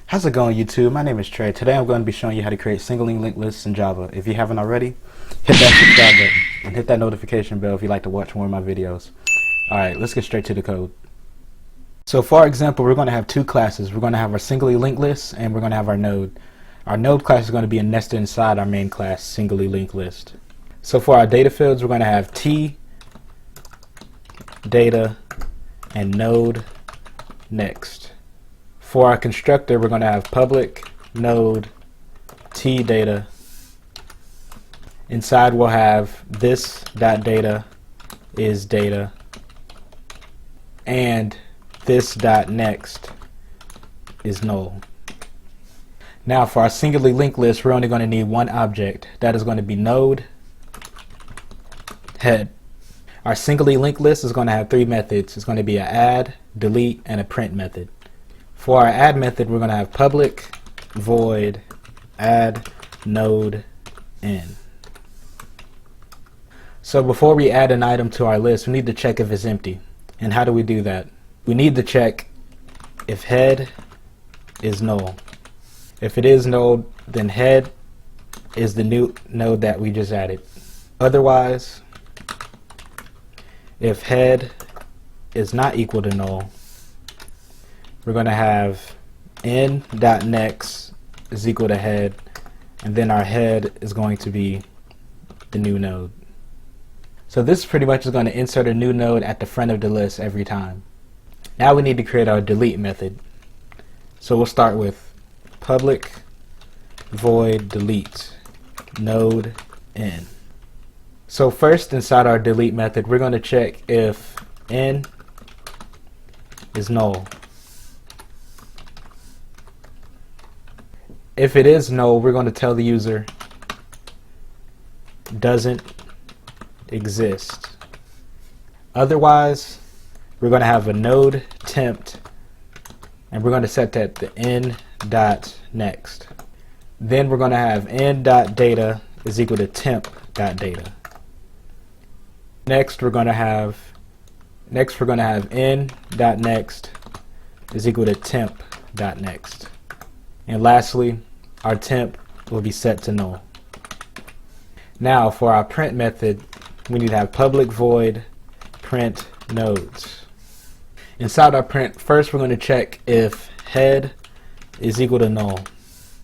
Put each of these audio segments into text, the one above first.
How's it going, YouTube? My name is Trey. Today I'm going to be showing you how to create singly linked lists in Java. If you haven't already, hit that subscribe button and hit that notification bell if you'd like to watch more of my videos. Alright, let's get straight to the code. So for our example, we're going to have two classes. We're going to have our singly linked list and we're going to have our node. Our node class is going to be nested inside our main class, singly linked list. So for our data fields, we're going to have T, data, and node next. For our constructor, we're going to have public node T data. Inside we'll have this dot data is data and this dot next is null. Now for our singly linked list, we're only going to need one object. That is going to be node head. Our singly linked list is going to have three methods. It's going to be an add, delete, and a print method. For our add method, we're going to have public void add node in. So before we add an item to our list, we need to check if it's empty. And how do we do that? We need to check if head is null. If it is null, then head is the new node that we just added. Otherwise, if head is not equal to null, we're going to have n.next is equal to head, and then our head is going to be the new node. So this pretty much is going to insert a new node at the front of the list every time. Now we need to create our delete method. So we'll start with public void delete node n. So first, inside our delete method, we're going to check if n is null. If it is null, we're going to tell the user doesn't exist. Otherwise, we're going to have a node tempt, and we're going to set that to n dot next. Then we're going to have n dot data is equal to temp dot data. Next we're going to have n dot next is equal to temp dot next. And lastly, our temp will be set to null. Now for our print method, we need to have public void print nodes. Inside our print, first we're going to check if head is equal to null.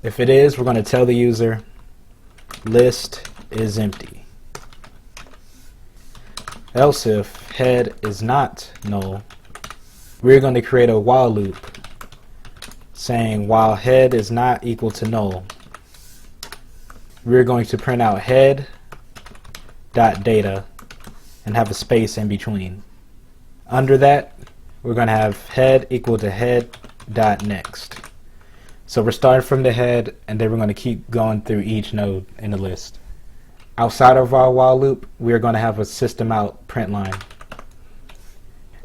If it is, we're going to tell the user list is empty. Else if head is not null, we're going to create a while loop saying while head is not equal to null, we're going to print out head dot data and have a space in between. Under that, we're going to have head equal to head dot next. So we're starting from the head, and then we're going to keep going through each node in the list. Outside of our while loop, we're going to have a system out print line.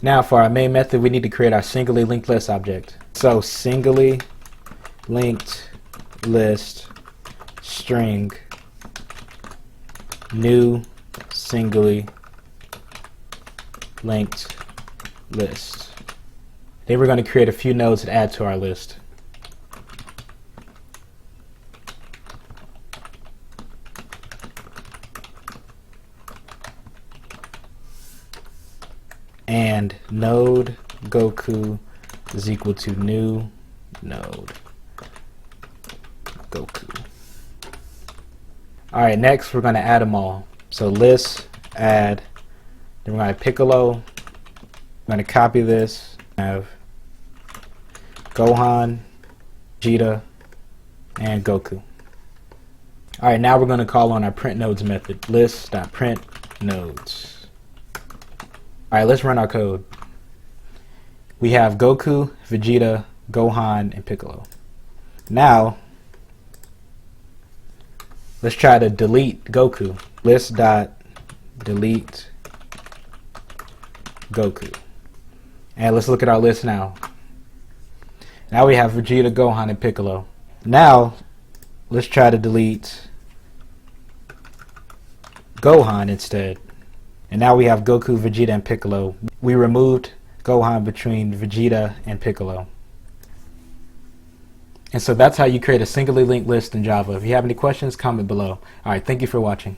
Now for our main method, we need to create our singly linked list object. So singly linked list string new singly linked list. Then we're going to create a few nodes to add to our list. And node Goku is equal to new node Goku. Alright, next we're going to add them all. So list add, then we're going to Piccolo. I'm going to copy this, have Gohan, Vegeta, and Goku. Alright, now we're going to call on our print nodes method, list.print nodes. Alright, let's run our code. We have Goku, Vegeta, Gohan, and Piccolo. Now, let's try to delete Goku. List.delete Goku. And let's look at our list now. Now we have Vegeta, Gohan, and Piccolo. Now, let's try to delete Gohan instead. And now we have Goku, Vegeta, and Piccolo. We removed Gohan between Vegeta and Piccolo. And so that's how you create a singly linked list in Java. If you have any questions, comment below. All right, thank you for watching.